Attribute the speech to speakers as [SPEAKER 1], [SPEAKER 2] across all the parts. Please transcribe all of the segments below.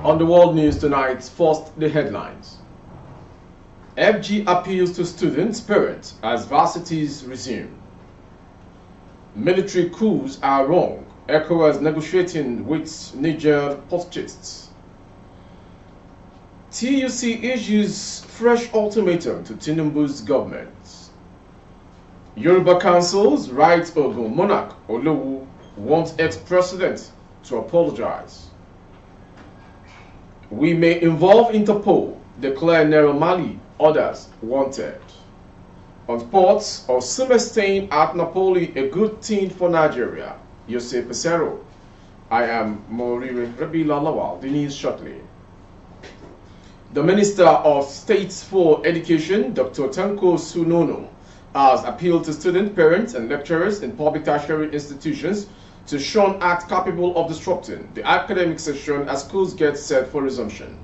[SPEAKER 1] On the world news tonight, first the headlines. FG appeals to students' parents as varsities resume. Military coups are wrong. ECOWAS negotiating with Niger putschistas. TUC issues fresh ultimatum to Tinubu's government. Yoruba councils write Ogun monarch Olowu wants ex-president to apologize. We may involve Interpol, declare Nero Mali, others wanted. On sports, Osimhen staying at Napoli, a good thing for Nigeria. Jose Pesero. I am Morire Rabila Lawal. The news shortly. The Minister of State for Education, Dr. Tanko Sunono, has appealed to student parents and lecturers in public tertiary institutions to shun acts capable of disrupting the academic session as schools get set for resumption.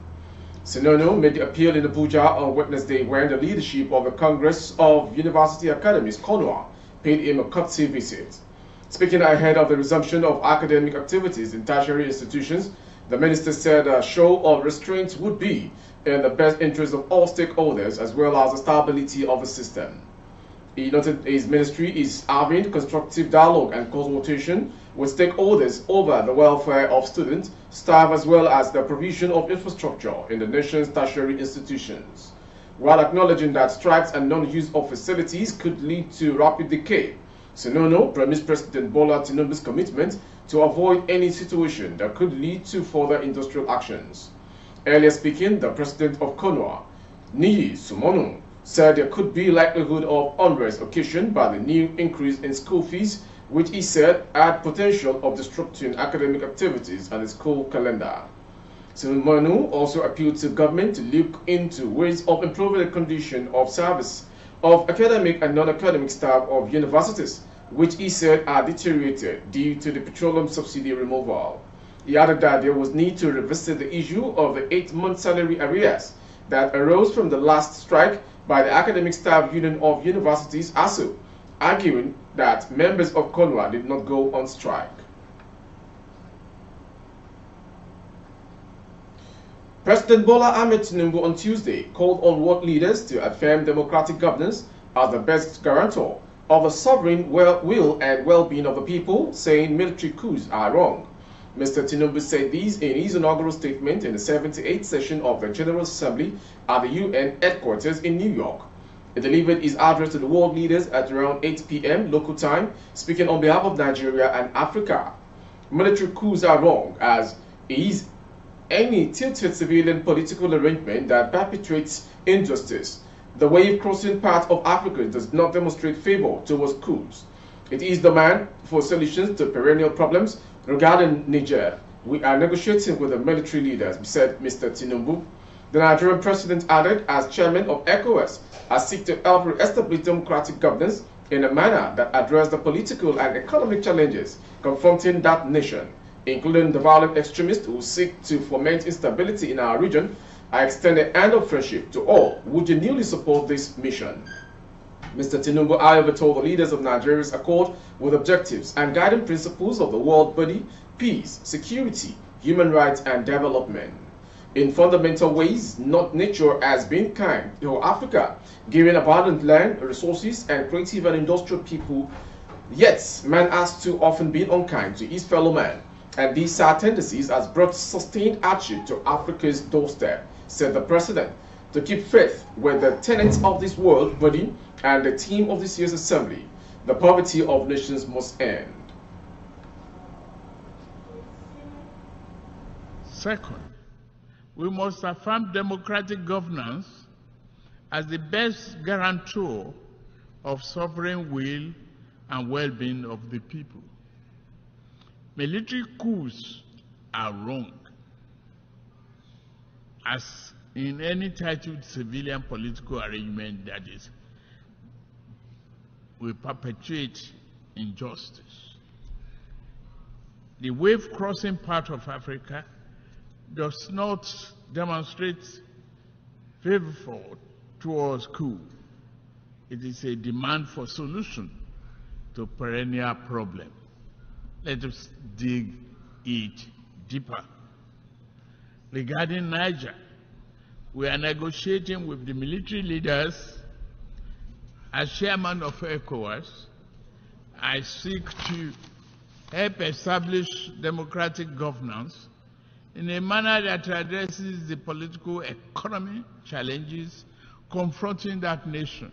[SPEAKER 1] Sunono made the appeal in Abuja on Wednesday when the leadership of the Congress of University Academies, CONUA, paid him a courtesy visit. Speaking ahead of the resumption of academic activities in tertiary institutions, the minister said a show of restraint would be in the best interest of all stakeholders as well as the stability of the system. He noted his ministry is having constructive dialogue and consultation with stakeholders over the welfare of students, staff, as well as the provision of infrastructure in the nation's tertiary institutions. While acknowledging that strikes and non-use of facilities could lead to rapid decay, Sunono promised President Bola Tinubu's commitment to avoid any situation that could lead to further industrial actions. Earlier speaking, the president of CONUA, Niyi Sumonu, said there could be likelihood of unrest occasioned by the new increase in school fees, which he said had potential of disrupting academic activities and the school calendar. Sumonu also appealed to government to look into ways of improving the condition of service of academic and non-academic staff of universities, which he said are deteriorated due to the petroleum subsidy removal. He added that there was need to revisit the issue of the 8-month salary arrears that arose from the last strike by the Academic Staff Union of Universities, ASU, arguing that members of CONUA did not go on strike. President Bola Ahmed Tinubu on Tuesday called on world leaders to affirm democratic governance as the best guarantor of the sovereign will and well-being of the people, saying military coups are wrong. Mr. Tinubu said this in his inaugural statement in the 78th session of the General Assembly at the UN headquarters in New York. He delivered his address to the world leaders at around 8 p.m. local time, speaking on behalf of Nigeria and Africa. Military coups are wrong, as is any tilted civilian political arrangement that perpetuates injustice. The wave-crossing part of Africa does not demonstrate favor towards coups. It is demand for solutions to perennial problems. Regarding Niger, we are negotiating with the military leaders, said Mr. Tinubu. The Nigerian president added, as chairman of ECOWAS, has seek to help re-establish democratic governance in a manner that addresses the political and economic challenges confronting that nation, including the violent extremists who seek to foment instability in our region. I extend a hand of friendship to all who genuinely support this mission. Mr. Tinubu, however, told the leaders of Nigeria's accord with objectives and guiding principles of the world body, peace, security, human rights, and development. In fundamental ways, not nature has been kind to Africa, giving abundant land, resources, and creative and industrial people. Yet, man has too often been unkind to his fellow man, and these sad tendencies has brought sustained hardship to Africa's doorstep, said the president. To keep faith with the tenets of this world body and the theme of this year's assembly, the poverty of nations must end.
[SPEAKER 2] Second, we must affirm democratic governance as the best guarantor of sovereign will and well-being of the people. Military coups are wrong, as in any titled civilian political arrangement that is will perpetuate injustice. The wave-crossing part of Africa does not demonstrate favor towards coup. It is a demand for solution to perennial problem. Let us dig it deeper. Regarding Niger, we are negotiating with the military leaders. As chairman of ECOWAS, I seek to help establish democratic governance in a manner that addresses the political economy challenges confronting that nation,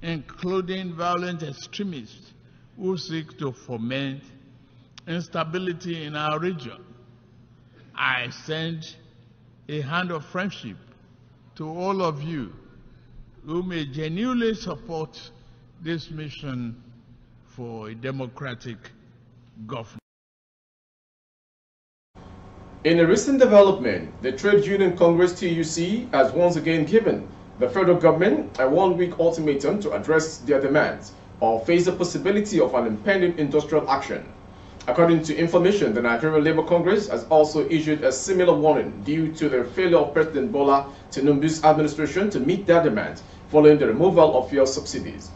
[SPEAKER 2] including violent extremists who seek to foment instability in our region. I extend a hand of friendship to all of you who may genuinely support this mission for a democratic government.
[SPEAKER 1] In a recent development, the Trade Union Congress TUC has once again given the federal government a one-week ultimatum to address their demands or face the possibility of an impending industrial action. According to information, the Nigerian Labour Congress has also issued a similar warning due to the failure of President Bola Tinubu's administration to meet their demands following the removal of fuel subsidies.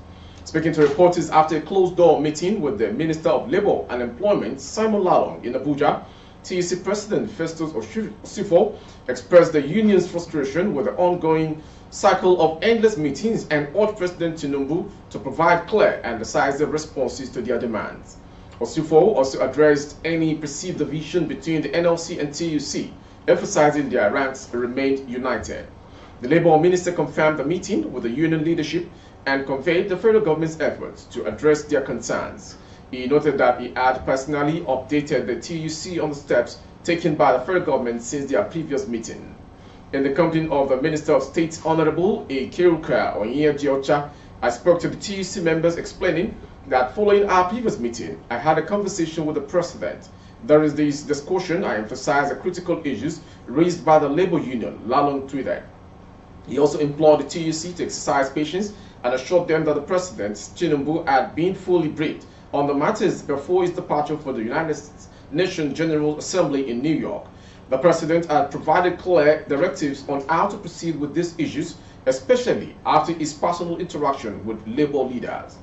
[SPEAKER 1] Speaking to reporters after a closed-door meeting with the Minister of Labour and Employment, Simon Lalong, in Abuja, TUC President Festus Osifo expressed the union's frustration with the ongoing cycle of endless meetings and urged President Tinubu to provide clear and decisive responses to their demands. Osifo also addressed any perceived division between the NLC and TUC, emphasizing their ranks remained united. The Labour Minister confirmed the meeting with the union leadership and conveyed the federal government's efforts to address their concerns. He noted that he had personally updated the TUC on the steps taken by the federal government since their previous meeting. In the company of the Minister of State, Honorable Ikiruka Onyejiocha, I spoke to the TUC members explaining that following our previous meeting, I had a conversation with the President. During this discussion, I emphasized the critical issues raised by the Labour Union, Lalong tweeted. He also implored the TUC to exercise patience and assured them that the President, Tinubu, had been fully briefed on the matters before his departure for the United Nations General Assembly in New York. The President had provided clear directives on how to proceed with these issues, especially after his personal interaction with Labour leaders.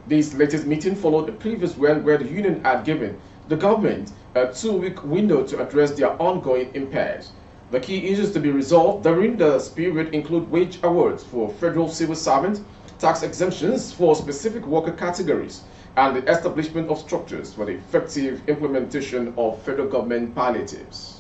[SPEAKER 1] This latest meeting followed the previous one where the union had given the government a 2-week window to address their ongoing impasse. The key issues to be resolved during this period include wage awards for federal civil servants, tax exemptions for specific worker categories, and the establishment of structures for the effective implementation of federal government palliatives.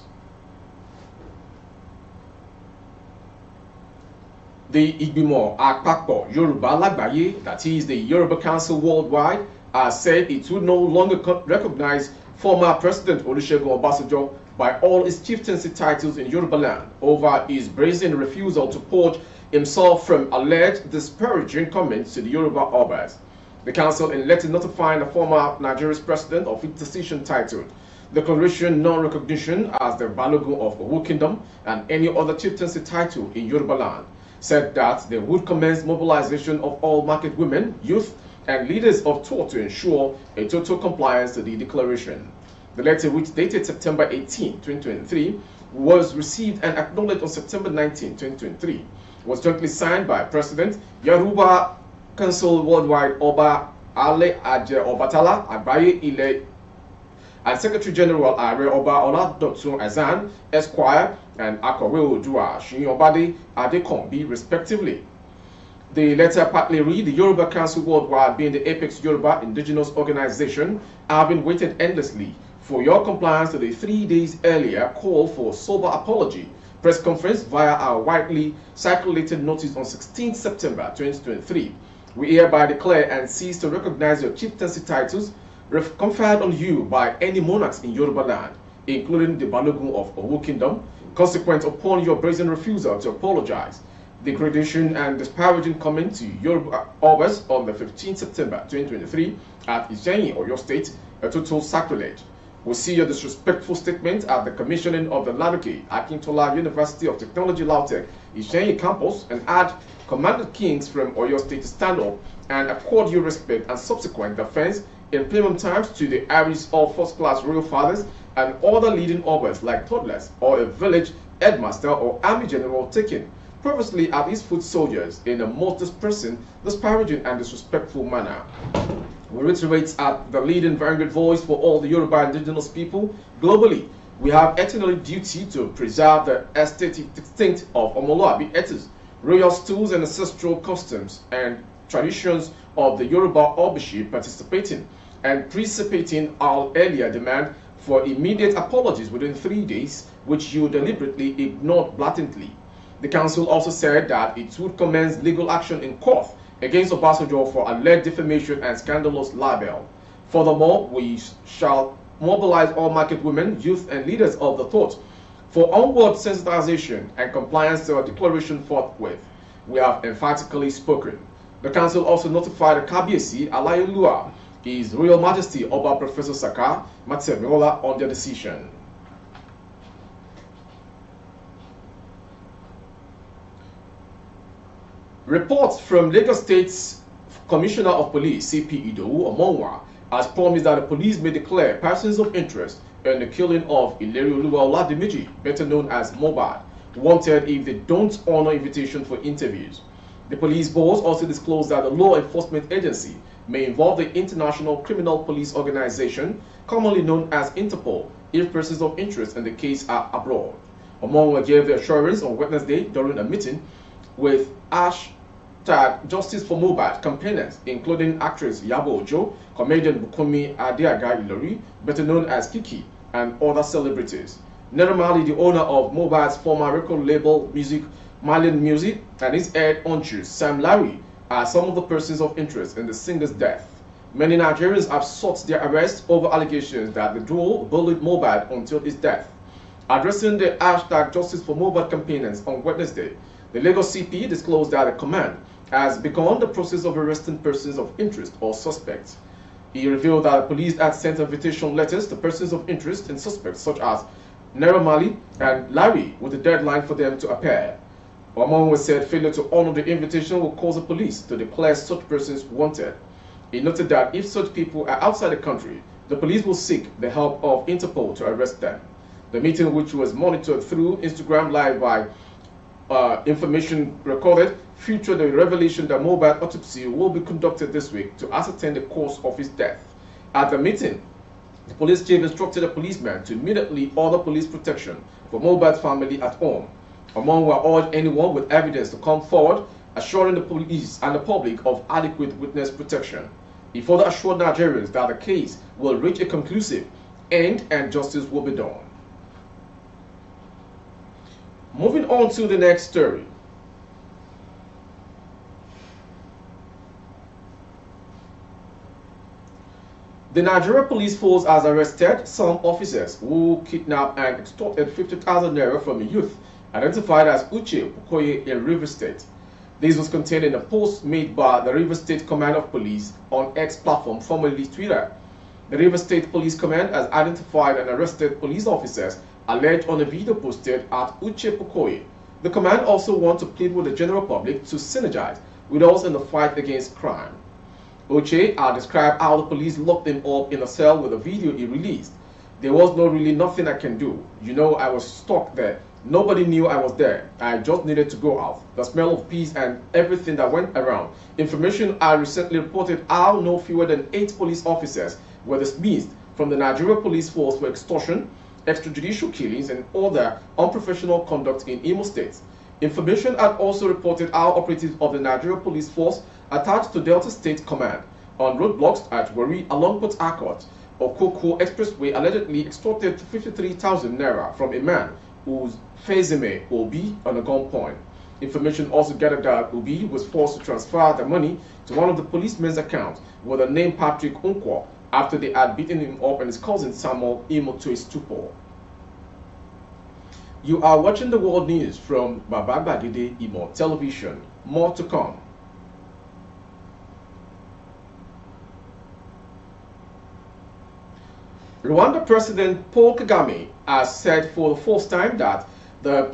[SPEAKER 1] The Igbimo Akpakpo Yoruba Lagbaye, that is the Yoruba Council Worldwide, has said it would no longer recognize former President Olusegun Obasanjo by all his chieftaincy titles in Yoruba land over his brazen refusal to purge himself from alleged disparaging comments to the Yoruba Obas. The council, in letter notifying the former Nigeria's president of its decision titled Declaration Non-Recognition as the Balogun of Owu Kingdom and any other chieftaincy title in Yoruba land, said that they would commence mobilization of all market women, youth, and leaders of thought to ensure a total compliance to the declaration. The letter, which dated September 18, 2023, was received and acknowledged on September 19, 2023, was jointly signed by President Yoruba Council Worldwide Oba Ale Aje Obatala Agbaye Ile and Secretary General Are Oba Oladotun Azan, Esquire, and Akowe Odua Shinyobade Adekombi, respectively. The letter partly read, the Yoruba Council Worldwide, being the apex Yoruba indigenous organization, have been waited endlessly for your compliance to the 3 days earlier call for sober apology press conference via our widely circulated notice on 16 September 2023. We hereby declare and cease to recognize your chieftaincy titles conferred on you by any monarchs in Yoruba land, including the Balogun of Owu Kingdom, consequent upon your brazen refusal to apologize. Degradation and disparaging comment to Yoruba Obas on the 15th September 2023 at Ijenyi, Oyo State, a total sacrilege. We see your disrespectful statement at the commissioning of the Lanuke Akintola University of Technology Lautech Ijenyi campus and add commanded kings from Oyo State to stand up and accord you respect and subsequent defense in premium times to the Irish of first-class royal fathers and other leading Obas like toddlers or a village headmaster or army general taken previously at his foot soldiers in a most disparaging and disrespectful manner. We reiterate at the leading vanguard voice for all the Yoruba indigenous people globally. We have eternal duty to preserve the aesthetic distinct of Omoluabi ethos, royal stools and ancestral customs and traditions of the Yoruba Obishi, participating and precipitating our earlier demand for immediate apologies within 3 days, which you deliberately ignored blatantly. The council also said that it would commence legal action in court against Obasanjo for alleged defamation and scandalous libel. Furthermore, we shall mobilize all market women, youth, and leaders of the thought for onward sensitization and compliance to our declaration forthwith. We have emphatically spoken. The council also notified the Kabiyesi Alayelua, His Royal Majesty Oba Professor Saka Matseviola, on their decision. Reports from Lagos State's Commissioner of Police, CP Idowu Omonwa, has promised that the police may declare persons of interest in the killing of Ilerioluwa Oladimiji, better known as Mohbad, wanted if they don't honor invitation for interviews. The police boss also disclosed that the law enforcement agency may involve the International Criminal Police Organization, commonly known as Interpol, if persons of interest in the case are abroad. Omonwa gave the assurance on Wednesday during a meeting with #Justice for Mohbad campaigners, including actress Yabo Ojo, comedian Bukunmi Adeaga Ilori, better known as Kiki, and other celebrities. Naira, the owner of Mohbad's former record label Marlin Music, and his head honcho Sam Larry, are some of the persons of interest in the singer's death. Many Nigerians have sought their arrest over allegations that the duo bullied Mohbad until his death. Addressing the #Justice for Mohbad campaigners on Wednesday, the Lagos CP disclosed that the command has begun the process of arresting persons of interest or suspects. He revealed that the police had sent invitation letters to persons of interest and suspects such as Naira and Larry, with a deadline for them to appear. Omonwa said failure to honor the invitation will cause the police to declare such persons wanted. He noted that if such people are outside the country, the police will seek the help of Interpol to arrest them. The meeting, which was monitored through Instagram Live by information recorded, featured the revelation that Mohbad autopsy will be conducted this week to ascertain the cause of his death. At the meeting, the police chief instructed a policeman to immediately order police protection for Mohbad's family at home. Omonwa urged anyone with evidence to come forward, assuring the police and the public of adequate witness protection. He further assured Nigerians that the case will reach a conclusive end and justice will be done. Moving on to the next story. The Nigeria Police Force has arrested some officers who kidnapped and extorted 50,000 naira from a youth identified as Uche Pukoye in Rivers State. This was contained in a post made by the Rivers State Command of Police on X platform, formerly Twitter. The Rivers State Police Command has identified and arrested police officers alleged on a video posted at Uche Pukoye. The command also wants to plead with the general public to synergize with us in the fight against crime. Uche described how the police locked him up in a cell with a video he released. There was really nothing I can do. You know, I was stuck there. Nobody knew I was there. I just needed to go out. The smell of peace and everything that went around. Information I recently reported how no fewer than 8 police officers were dismissed from the Nigeria Police Force for extortion, extrajudicial killings, and other unprofessional conduct in Imo State. Information had also reported how operatives of the Nigeria Police Force attached to Delta State Command on roadblocks at Warri along Port Harcourt or Koko Expressway allegedly extorted 53,000 naira from a man whose Fezeme Obi on a gunpoint. Information also gathered that Obi was forced to transfer the money to one of the policemen's accounts with the name Patrick Unkwo after they had beaten him up and his cousin Samuel Imo to his stupor. You are watching the world news from Babagade Imo Television. More to come. Rwanda President Paul Kagame has said for the first time that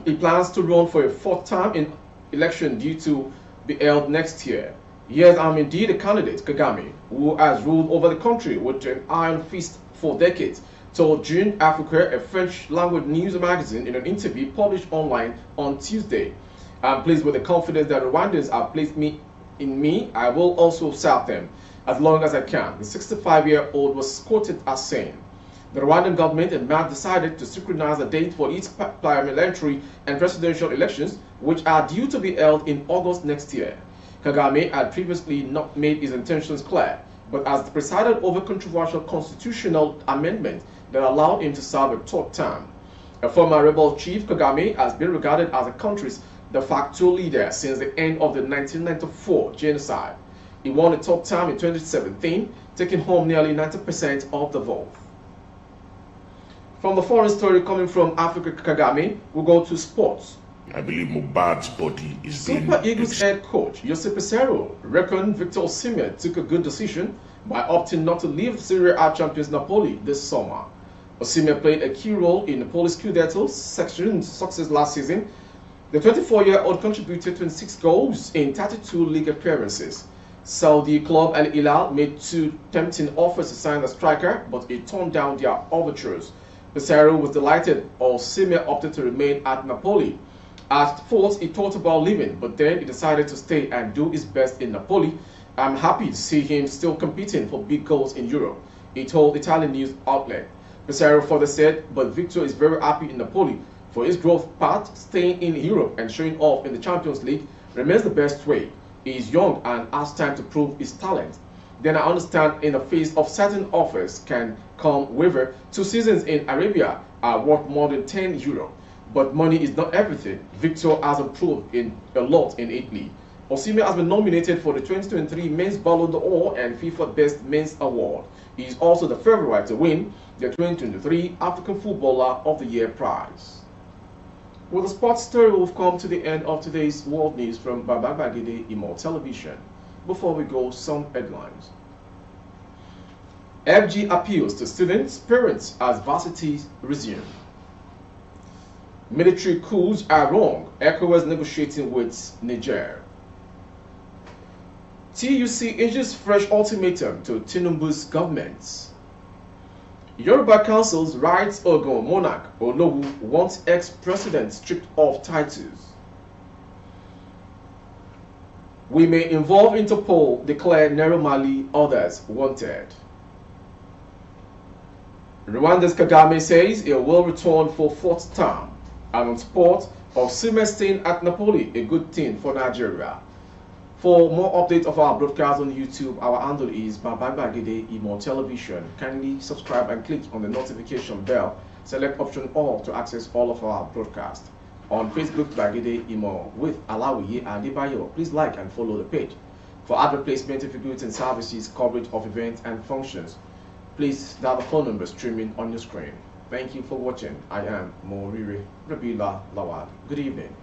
[SPEAKER 1] he plans to run for a 4th term in election due to be held next year. Yes, I'm indeed a candidate, Kagame, who has ruled over the country with an iron fist for decades, told Jeune Afrique, a French-language news magazine, in an interview published online on Tuesday. I'm pleased with the confidence that Rwandans have placed in me. I will also serve them as long as I can, the 65-year-old was quoted as saying. The Rwandan government in March decided to synchronize the date for its parliamentary and presidential elections, which are due to be held in August next year. Kagame had previously not made his intentions clear, but has presided over controversial constitutional amendment that allowed him to serve a third term. A former rebel chief, Kagame has been regarded as the country's de facto leader since the end of the 1994 genocide. He won a third term in 2017, taking home nearly 90% of the vote. From the foreign story coming from Africa Kagame, we'll go to sports.
[SPEAKER 3] I believe Mohbad's body is
[SPEAKER 1] Super Eagles head coach Jose Peseiro reckoned Victor Osimhen took a good decision by opting not to leave Serie A champions Napoli this summer. Osimhen played a key role in Napoli's Scudetto success last season. The 24-year-old contributed 26 goals in 32 league appearances. Saudi club Al Hilal made 2 tempting offers to sign the striker, but he turned down their overtures. Peseiro was delighted Osimhen opted to remain at Napoli. At first, he thought about leaving, but then he decided to stay and do his best in Napoli. I'm happy to see him still competing for big goals in Europe, he told Italian news outlet. Peseiro further said, but Victor is very happy in Napoli. For his growth path, staying in Europe and showing off in the Champions League remains the best way. He is young and has time to prove his talent. Then I understand in the face of certain offers can come waiver. 2 seasons in Arabia are worth more than 10 euro. But money is not everything. Victor has improved a lot in Italy. Osimhen has been nominated for the 2023 Men's Ballon d'Or and FIFA Best Men's Award. He is also the favorite to win the 2023 African Footballer of the Year prize. With the sports story, we've come to the end of today's world news from Baba Bagide Imo Television. Before we go, some headlines. FG appeals to students, parents as varsities resume. Military coups are wrong. ECOWAS negotiating with Niger. TUC issues fresh ultimatum to Tinubu's government. Yoruba councils writes Ogun monarch Olowu wants ex-president stripped of titles. We may involve Interpol, declare Neromali, others wanted. Rwanda's Kagame says he will return for 4th term. And on sport, Osimhen staying at Napoli, a good thing for Nigeria. For more updates of our broadcast on YouTube, our handle is Baba Bagide Imo Television. Kindly subscribe and click on the notification bell. Select option all to access all of our broadcasts. On Facebook, Bagide Imo with Alawiye Adebayo. Please like and follow the page. For advert placement of goods and services, coverage of events and functions, please dial the phone number streaming on your screen. Thank you for watching. I am Morire Rabila Lawal. Good evening.